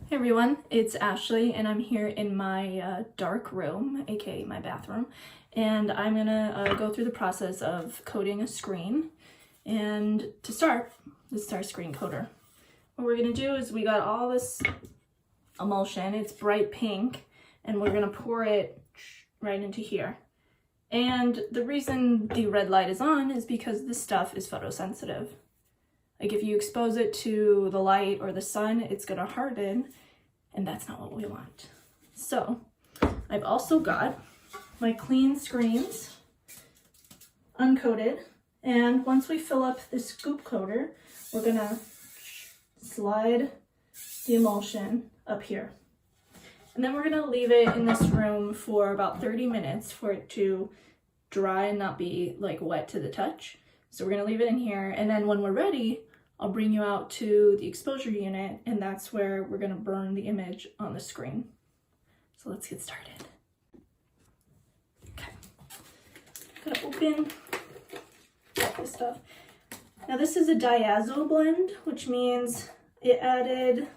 Hey everyone, it's Ashley and I'm here in my dark room, aka my bathroom, and I'm gonna go through the process of coating a screen. And to start, this is our screen coater. What we're gonna do is we got all this emulsion, it's bright pink, and we're gonna pour it right into here. And the reason the red light is on is because this stuff is photosensitive. Like if you expose it to the light or the sun, it's gonna harden, and that's not what we want. So I've also got my clean screens, uncoated, and once we fill up this scoop coater, we're gonna slide the emulsion up here. And then we're gonna leave it in this room for about 30 minutes for it to dry and not be like wet to the touch. So we're gonna leave it in here, and then when we're ready, I'll bring you out to the exposure unit, and that's where we're gonna burn the image on the screen. So let's get started. Okay, gotta open this stuff. Now this is a diazo blend, which means it added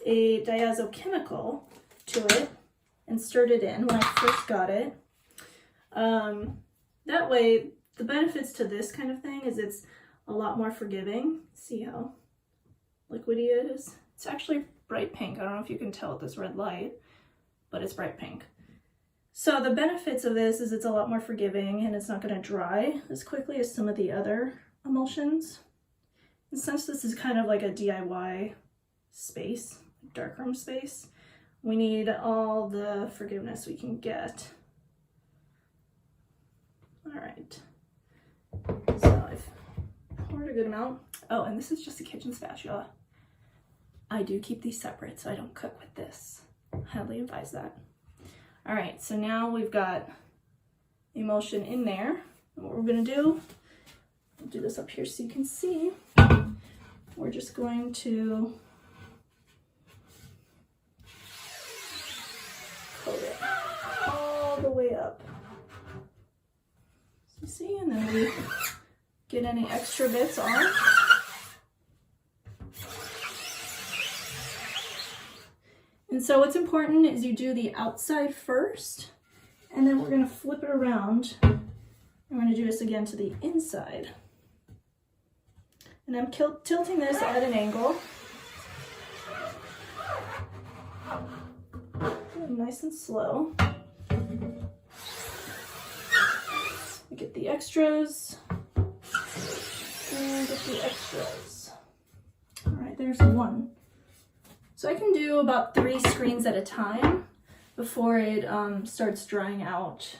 a diazo chemical to it and stirred it in when I first got it. That way, the benefits to this kind of thing is it's a lot more forgiving. See how liquidy it is? It's actually bright pink. I don't know if you can tell with this red light, but it's bright pink. So the benefits of this is it's a lot more forgiving and it's not going to dry as quickly as some of the other emulsions. And since this is kind of like a DIY space, darkroom space, we need all the forgiveness we can get. All right. So I've poured a good amount. Oh, and this is just a kitchen spatula. I do keep these separate so I don't cook with this. Highly advise that. All right, so now we've got emulsion in there. And what we're gonna do, I'll do this up here so you can see. We're just going to coat it all the way up. So you see, and then we get any extra bits off. And so what's important is you do the outside first, and then we're gonna flip it around. And we're gonna do this again to the inside. And I'm tilting this at an angle. Nice and slow. We get the extras. And get the extras. All right, there's one. So I can do about 3 screens at a time before it starts drying out,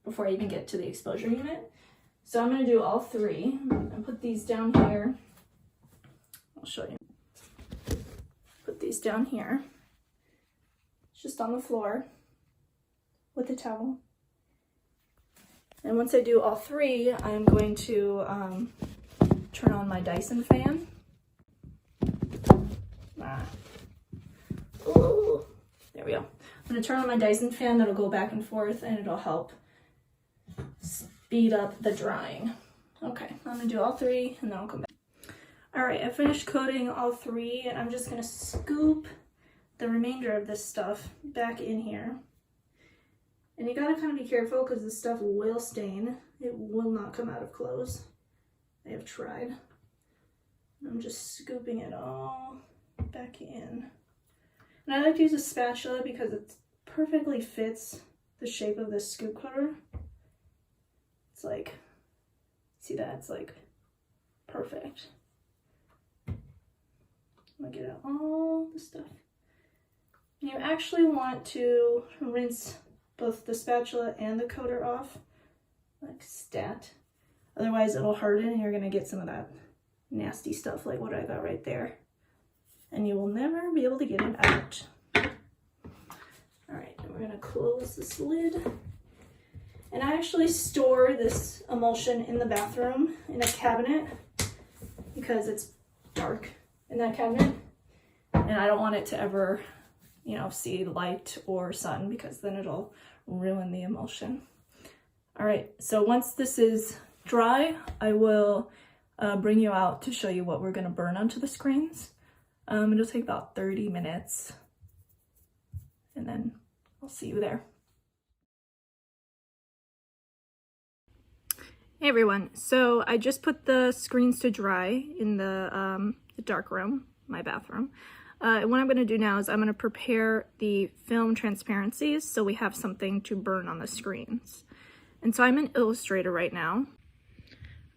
before I even get to the exposure unit. So I'm gonna do all 3 and put these down here. I'll show you. Put these down here, just on the floor with a towel. And once I do all 3, I'm going to turn on my Dyson fan. Ooh, there we go. I'm gonna turn on my Dyson fan. That'll go back and forth and it'll help speed up the drying. Okay, I'm gonna do all 3 and then I'll come back. All right, I finished coating all 3 and I'm just gonna scoop the remainder of this stuff back in here. And you gotta kind of be careful because this stuff will stain. It will not come out of clothes. I have tried. I'm just scooping it all back in. And I like to use a spatula because it perfectly fits the shape of this scoop coater. It's like, see that? It's like perfect. I'm gonna get out all the stuff. And you actually want to rinse both the spatula and the coater off, like stat. Otherwise it'll harden and you're gonna get some of that nasty stuff like what I got right there. And you will never be able to get it out. All right, and we're gonna close this lid. And I actually store this emulsion in the bathroom in a cabinet because it's dark in that cabinet. And I don't want it to ever, you know, see light or sun because then it'll ruin the emulsion. All right, so once this is dry, I will bring you out to show you what we're gonna burn onto the screens. It'll take about 30 minutes and then I'll see you there. Hey everyone, so I just put the screens to dry in the dark room, my bathroom. And what I'm going to do now is I'm going to prepare the film transparencies so we have something to burn on the screens. And so I'm in Illustrator right now.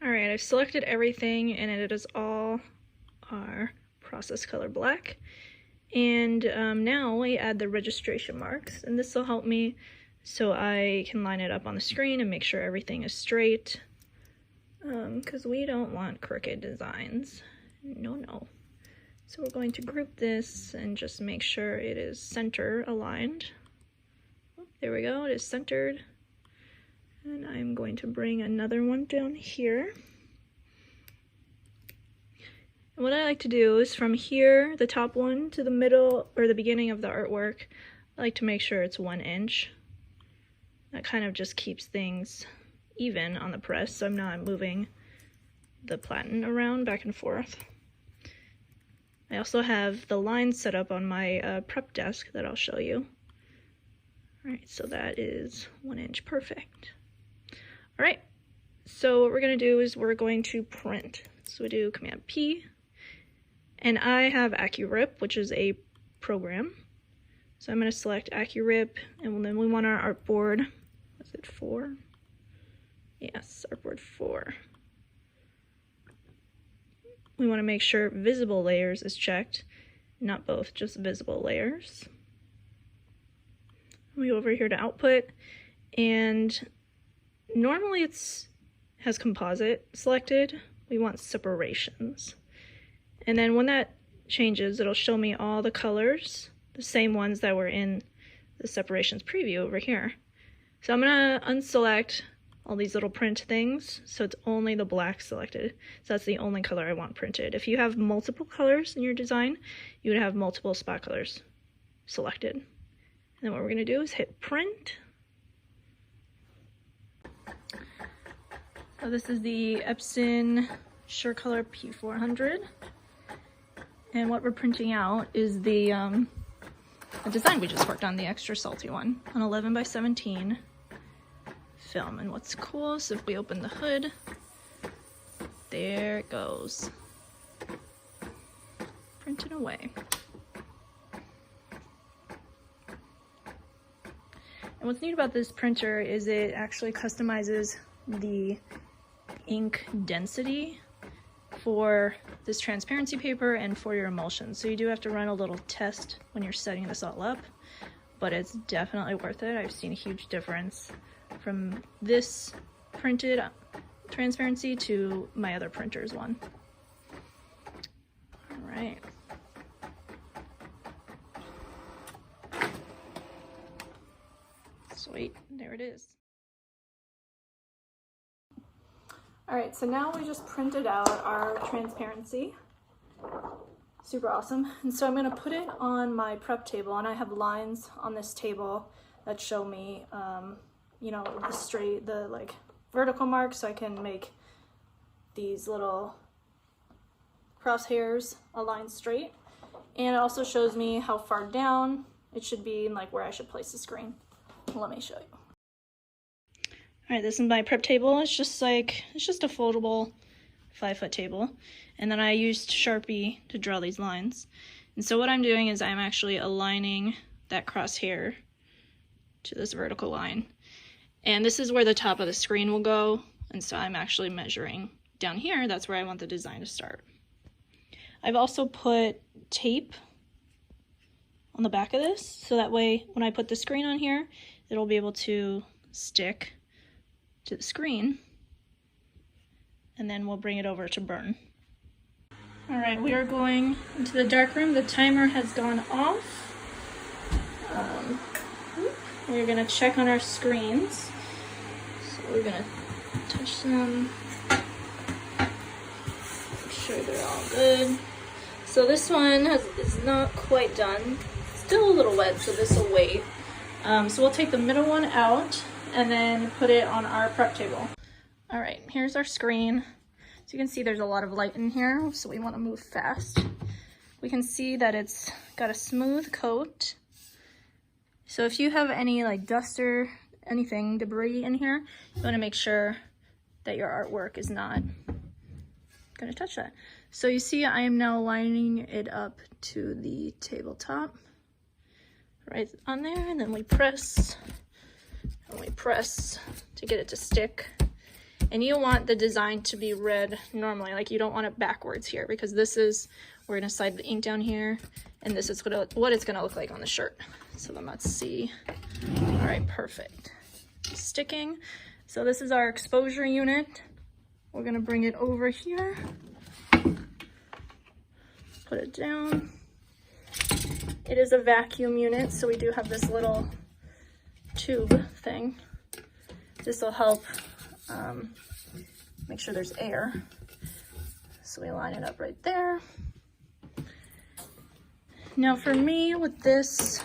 Alright, I've selected everything and it is all our process color black. And now we add the registration marks, and this will help me so I can line it up on the screen and make sure everything is straight. Because we don't want crooked designs. No. So we're going to group this and just make sure it is center aligned. Oh, there we go, it is centered. And I'm going to bring another one down here. And what I like to do is from here, the top one, to the middle or the beginning of the artwork, I like to make sure it's 1 inch. That kind of just keeps things even on the press, so I'm not moving the platen around back and forth. I also have the lines set up on my prep desk that I'll show you. Alright, so that is 1 inch, perfect. Alright, so what we're going to do is we're going to print. So we do Command P, and I have AccuRip, which is a program. So I'm going to select AccuRip, and then we want our artboard, is it 4? Yes, artboard 4. We want to make sure visible layers is checked, not both, just visible layers. We go over here to output, and normally it's has composite selected. We want separations. And then when that changes, it'll show me all the colors, the same ones that were in the separations preview over here. So I'm going to unselect all these little print things, so it's only the black selected. So that's the only color I want printed. If you have multiple colors in your design, you would have multiple spot colors selected. And then what we're going to do is hit print. So this is the Epson SureColor P400. And what we're printing out is the design we just worked on, the extra salty one, on 11 by 17 film. And what's cool is if we open the hood, there it goes. Printed away. And what's neat about this printer is it actually customizes the ink density for this transparency paper and for your emulsion. So you do have to run a little test when you're setting this all up, but it's definitely worth it. I've seen a huge difference from this printed transparency to my other printer's one. All right. Sweet, there it is. All right, so now we just printed out our transparency. Super awesome. And so I'm going to put it on my prep table, and I have lines on this table that show me, you know, the like vertical marks, so I can make these little crosshairs align straight. And it also shows me how far down it should be and like where I should place the screen. Let me show you. All right, this is my prep table. It's just a foldable 5-foot table. And then I used Sharpie to draw these lines. And so what I'm doing is I'm actually aligning that crosshair to this vertical line. And this is where the top of the screen will go. And so I'm actually measuring down here. That's where I want the design to start. I've also put tape on the back of this, so that way when I put the screen on here, it'll be able to stick to the screen, and then we'll bring it over to burn. All right, we are going into the dark room. The timer has gone off. We're gonna check on our screens. So we're gonna touch them, make sure they're all good. So this one is not quite done. Still a little wet, so this will wait. So we'll take the middle one out and then put it on our prep table. All right, here's our screen. So you can see there's a lot of light in here, so we want to move fast. We can see that it's got a smooth coat So if you have any like dust or anything, debris in here, you want to make sure that your artwork is not going to touch that. So you see I am now lining it up to the tabletop right on there, and then we press to get it to stick. And you want the design to be read normally, like you don't want it backwards here, because this is, we're gonna slide the ink down here, and this is what it's gonna look like on the shirt. So then let's see. All right, perfect. Sticking. So this is our exposure unit. We're gonna bring it over here. Put it down. It is a vacuum unit, so we do have this little tube thing. This will help make sure there's air. So we line it up right there. Now for me, with this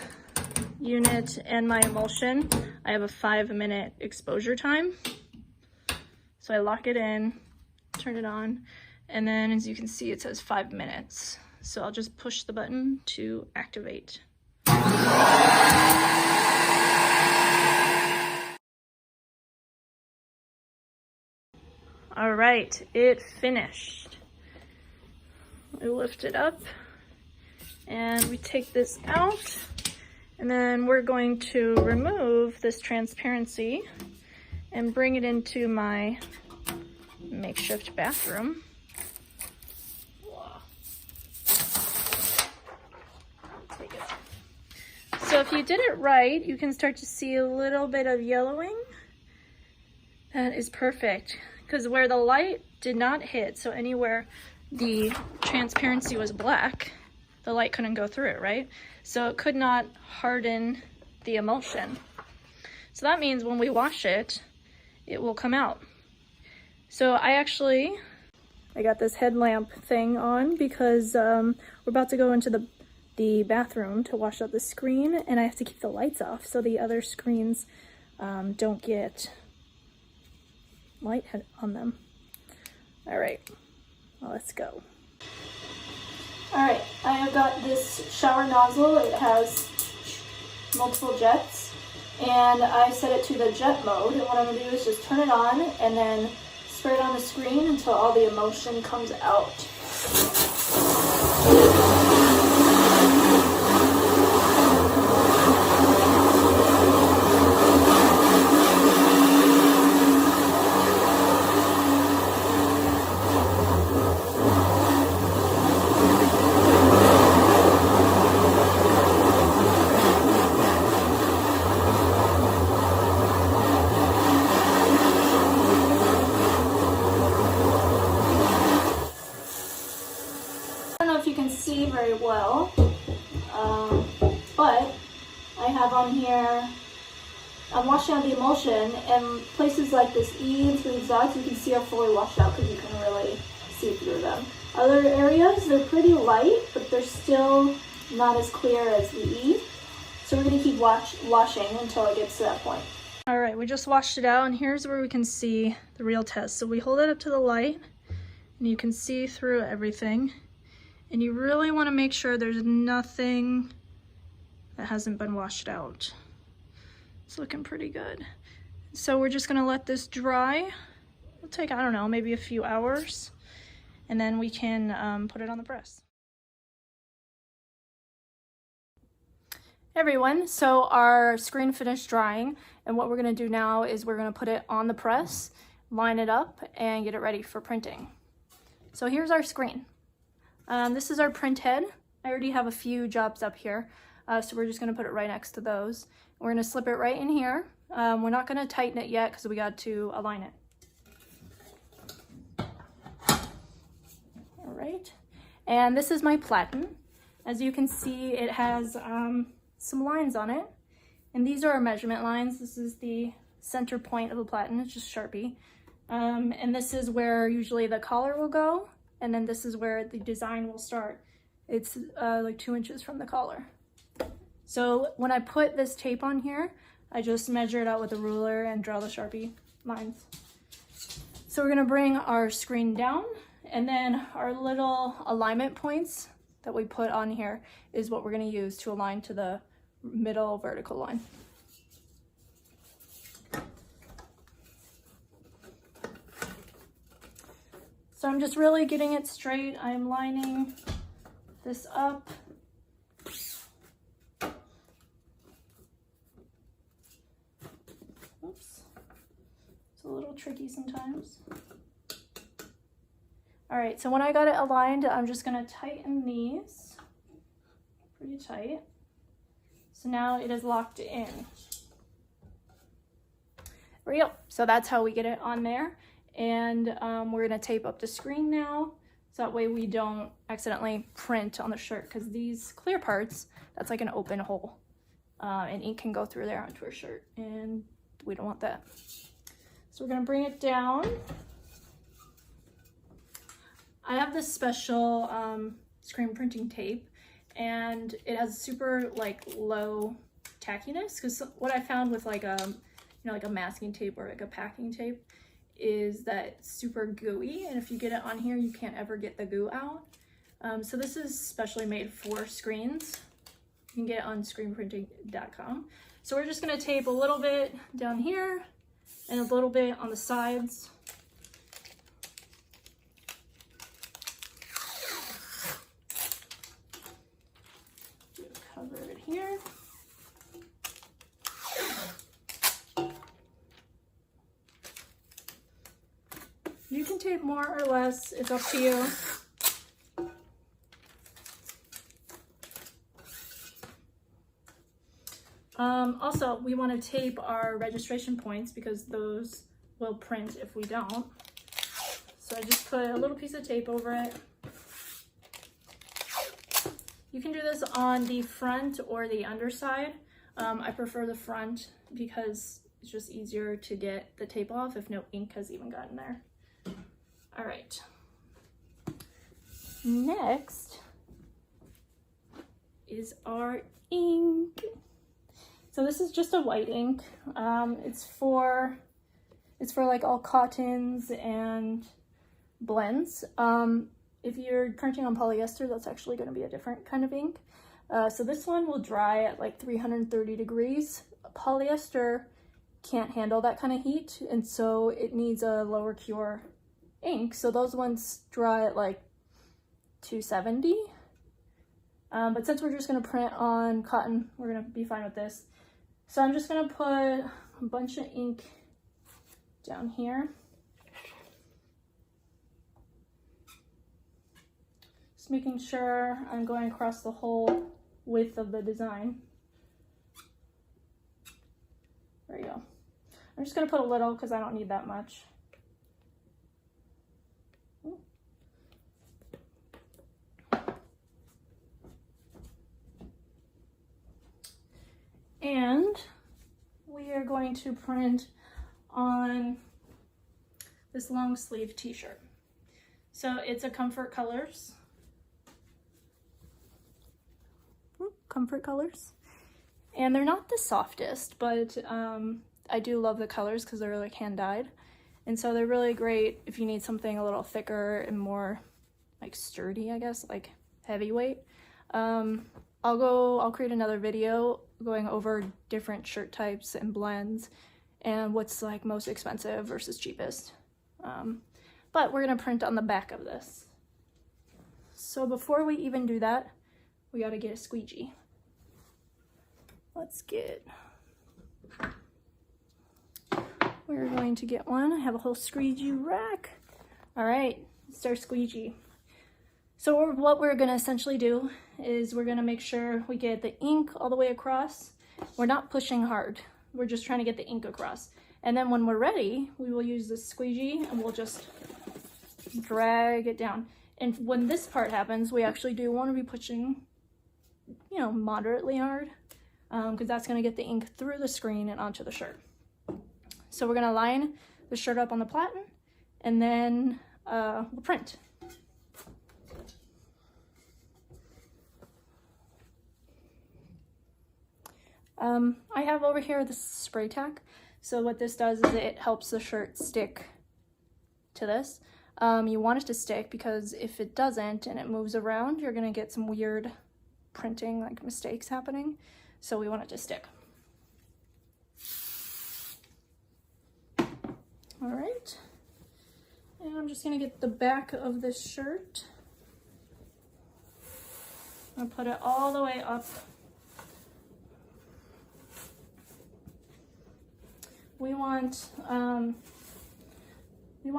unit and my emulsion, I have a 5-minute exposure time. So I lock it in, turn it on, and then as you can see, it says 5 minutes. So I'll just push the button to activate. All right, it finished. We lift it up and we take this out, and then we're going to remove this transparency and bring it into my makeshift bathroom. Take it. So if you did it right, you can start to see a little bit of yellowing. That is perfect, because where the light did not hit, so anywhere the transparency was black, the light couldn't go through it, right? So it could not harden the emulsion. So that means when we wash it, it will come out. So I got this headlamp thing on because we're about to go into the bathroom to wash out the screen, and I have to keep the lights off so the other screens don't get light on them. All right, well, let's go. All right, I have got this shower nozzle. It has multiple jets, and I set it to the jet mode. And what I'm gonna do is just turn it on and then spray it on the screen until all the emulsion comes out. See very well, but I have on here, I'm washing out the emulsion, and places like this E and 3 dots you can see are fully washed out because you can really see through them. Other areas, they're pretty light, but they're still not as clear as the E, so we're going to keep washing until it gets to that point. All right, we just washed it out, and here's where we can see the real test. So we hold it up to the light, and you can see through everything. And you really want to make sure there's nothing that hasn't been washed out. It's looking pretty good. So we're just gonna let this dry. It'll take, I don't know, maybe a few hours. And then we can put it on the press. Hey everyone, so our screen finished drying. And what we're gonna do now is we're gonna put it on the press, line it up, and get it ready for printing. So here's our screen. This is our print head. I already have a few jobs up here, so we're just going to put it right next to those. We're going to slip it right in here. We're not going to tighten it yet because we got to align it. All right, and this is my platen. As you can see, it has some lines on it, and these are our measurement lines. This is the center point of the platen. It's just Sharpie, and this is where usually the collar will go. And then this is where the design will start. It's like 2 inches from the collar. So when I put this tape on here, I just measure it out with a ruler and draw the Sharpie lines. So we're gonna bring our screen down, and then our little alignment points that we put on here is what we're gonna use to align to the middle vertical line. So I'm just really getting it straight. I'm lining this up. Oops. It's a little tricky sometimes. All right, so when I got it aligned, I'm just gonna tighten these pretty tight. So now it is locked in. There we go. So that's how we get it on there. And we're gonna tape up the screen now, so that way we don't accidentally print on the shirt, because these clear parts, that's like an open hole, and ink can go through there onto our shirt, and we don't want that. So we're gonna bring it down. I have this special screen printing tape, and it has super like low tackiness, because what I found with like a like a masking tape or like a packing tape is that it's super gooey, and if you get it on here you can't ever get the goo out. So this is specially made for screens. You can get it on screenprinting.com. So we're just going to tape a little bit down here and a little bit on the sides. Cover it here. You can tape more or less, it's up to you. Also, we want to tape our registration points because those will print if we don't. So I just put a little piece of tape over it. You can do this on the front or the underside. I prefer the front because it's just easier to get the tape off if no ink has even gotten there. All right, next is our ink. So this is just a white ink. It's for like all cottons and blends. If you're printing on polyester, that's actually going to be a different kind of ink. So this one will dry at like 330 degrees. Polyester can't handle that kind of heat, and so it needs a lower cure ink. So those ones dry at like 270. But since we're just going to print on cotton, we're going to be fine with this. So I'm just going to put a bunch of ink down here. Just making sure I'm going across the whole width of the design. There you go. I'm just going to put a little because I don't need that much. And we are going to print on this long sleeve t-shirt. So it's a Comfort Colors. Comfort Colors. And they're not the softest, but I do love the colors because they're like hand dyed. And so they're really great if you need something a little thicker and more like sturdy, I guess, like heavyweight. I'll create another video going over different shirt types and blends and what's like most expensive versus cheapest. But we're gonna print on the back of this. So before we even do that, we gotta get a squeegee. We're going to get one. I have a whole squeegee rack. All right, it's our squeegee. So what we're gonna essentially do is we're gonna make sure we get the ink all the way across. We're not pushing hard. We're just trying to get the ink across. And then when we're ready, we will use the squeegee and we'll just drag it down. And when this part happens, we actually do want to be pushing, you know, moderately hard, because that's gonna get the ink through the screen and onto the shirt. So we're gonna line the shirt up on the platen and then we'll print. I have over here this spray tack. So what this does is it helps the shirt stick to this. You want it to stick because if it doesn't and it moves around, you're gonna get some weird printing like mistakes happening. so we want it to stick. All right, and I'm just gonna get the back of this shirt. I'm gonna put it all the way up. We want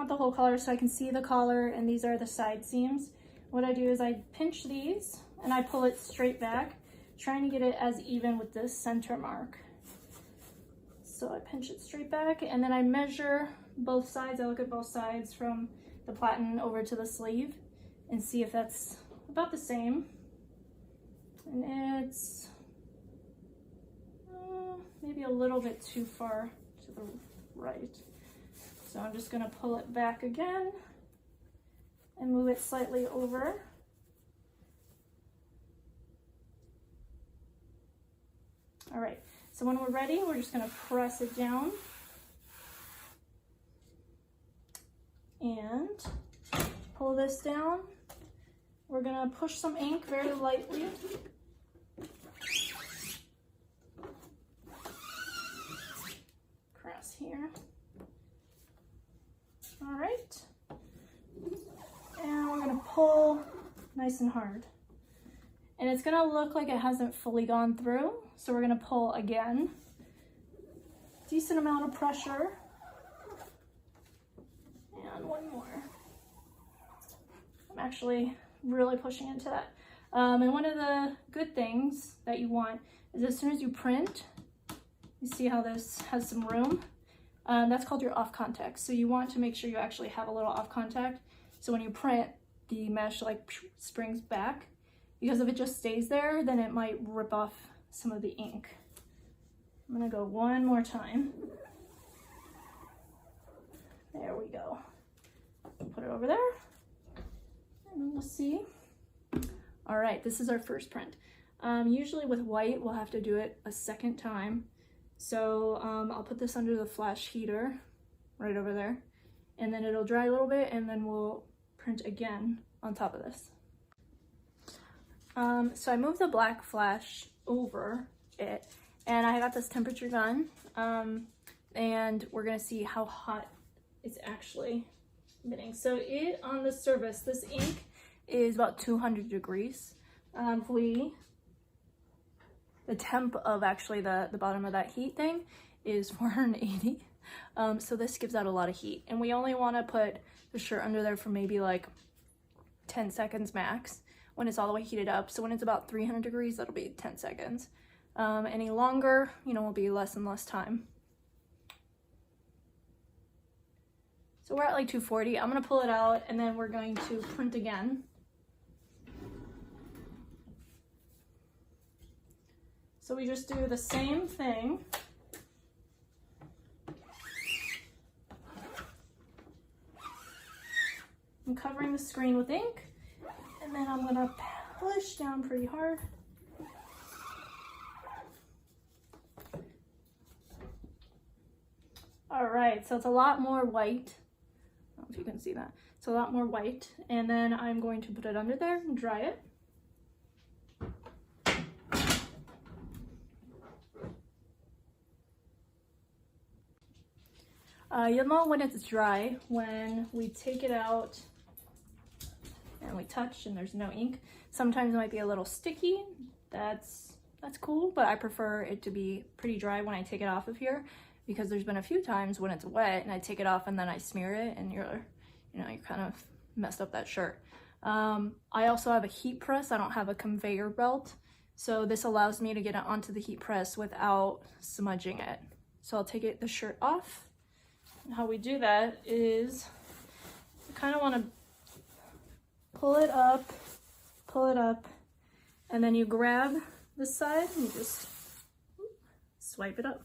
the whole collar so I can see the collar, and these are the side seams. What I do is I pinch these and I pull it straight back, trying to get it as even with this center mark. So I pinch it straight back, and then I measure both sides. I look at both sides from the platen over to the sleeve and see if that's about the same. And it's maybe a little bit too far to the right. So I'm just gonna pull it back again and move it slightly over. All right, so when we're ready, we're just gonna press it down and pull this down. We're gonna push some ink very lightly. Across here. All right, and we're gonna pull nice and hard. And it's gonna look like it hasn't fully gone through, so we're gonna pull again. Decent amount of pressure. And one more. I'm actually really pushing into that. And one of the good things that you want is as soon as you print, you see how this has some room? That's called your off contact. So you want to make sure you actually have a little off contact. So when you print, the mesh like springs back, because if it just stays there, then it might rip off some of the ink. I'm gonna go one more time. There we go. Put it over there, and then we'll see. All right, this is our first print. Usually with white, we'll have to do it a second time. So I'll put this under the flash heater right over there, and then it'll dry a little bit, and then we'll print again on top of this. So I moved the black flash over it, and I got this temperature gun, and we're gonna see how hot it's actually emitting. So on the surface, this ink is about 200 degrees. The temp of actually the bottom of that heat thing is 480. So this gives out a lot of heat, and we only want to put the shirt under there for maybe like 10 seconds max when it's all the way heated up. So when it's about 300 degrees, that'll be 10 seconds. Any longer, will be less and less time. So we're at like 240. I'm gonna pull it out, and then we're going to print again. So we just do the same thing. I'm covering the screen with ink, and then I'm gonna push down pretty hard. All right, so it's a lot more white. I don't know if you can see that. It's a lot more white, and then I'm going to put it under there and dry it. You'll know when it's dry when we take it out and we touch and there's no ink. Sometimes it might be a little sticky. That's cool, but I prefer it to be pretty dry when I take it off of here, because there's been a few times when it's wet and I take it off and then I smear it, and you're kind of messed up that shirt. I also have a heat press. I don't have a conveyor belt, so this allows me to get it onto the heat press without smudging it. So I'll take the shirt off. And how we do that is you kind of want to pull it up, and then you grab this side and you just swipe it up.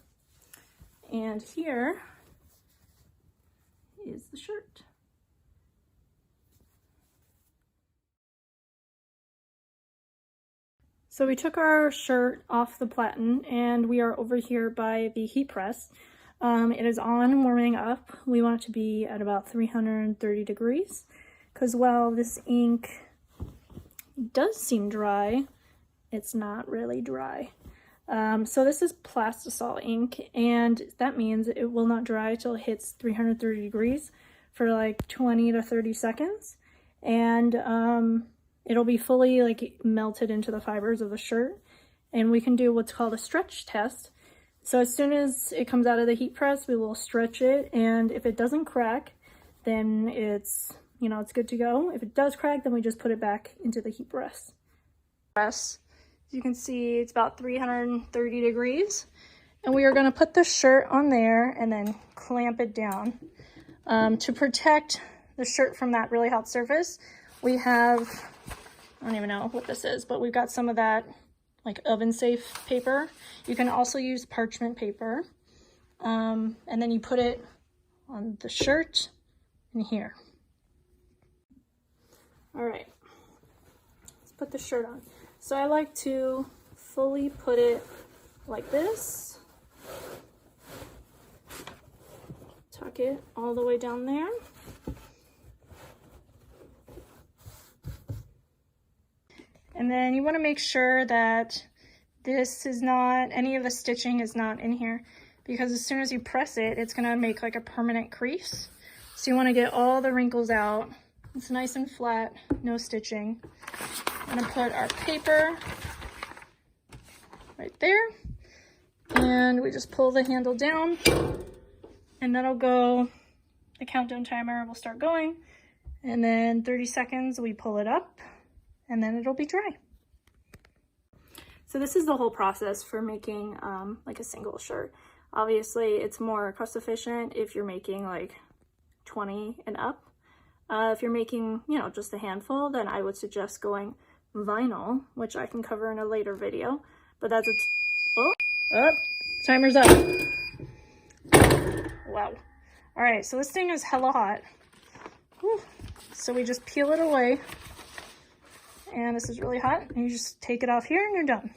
And here is the shirt. So we took our shirt off the platen, and we are over here by the heat press. It is on and warming up. We want it to be at about 330 degrees, because while this ink does seem dry, it's not really dry. So this is Plastisol ink, and that means it will not dry till it hits 330 degrees for like 20 to 30 seconds. And it'll be fully like melted into the fibers of the shirt. And we can do what's called a stretch test. So as soon as it comes out of the heat press, we will stretch it. And if it doesn't crack, then it's, you know, it's good to go. If it does crack, then we just put it back into the heat press. As you can see, it's about 330 degrees. And we are going to put the shirt on there and then clamp it down. To protect the shirt from that really hot surface, we have, I don't even know what this is, but we've got some of that like oven safe paper. You can also use parchment paper. And then you put it on the shirt and here. All right, let's put the shirt on. So I like to fully put it like this. Tuck it all the way down there. And then you want to make sure that this is not, any of the stitching is not in here, because as soon as you press it, it's going to make like a permanent crease. So you want to get all the wrinkles out. It's nice and flat, no stitching. I'm going to put our paper right there, and we just pull the handle down, and that'll go, the countdown timer will start going, and then 30 seconds we pull it up, and then it'll be dry. So this is the whole process for making like a single shirt. Obviously it's more cost efficient if you're making like 20 and up. If you're making, you know, just a handful, then I would suggest going vinyl, which I can cover in a later video. But that's timer's up. Wow. All right, so this thing is hella hot. Whew. So we just peel it away, and this is really hot, and you just take it off here and you're done.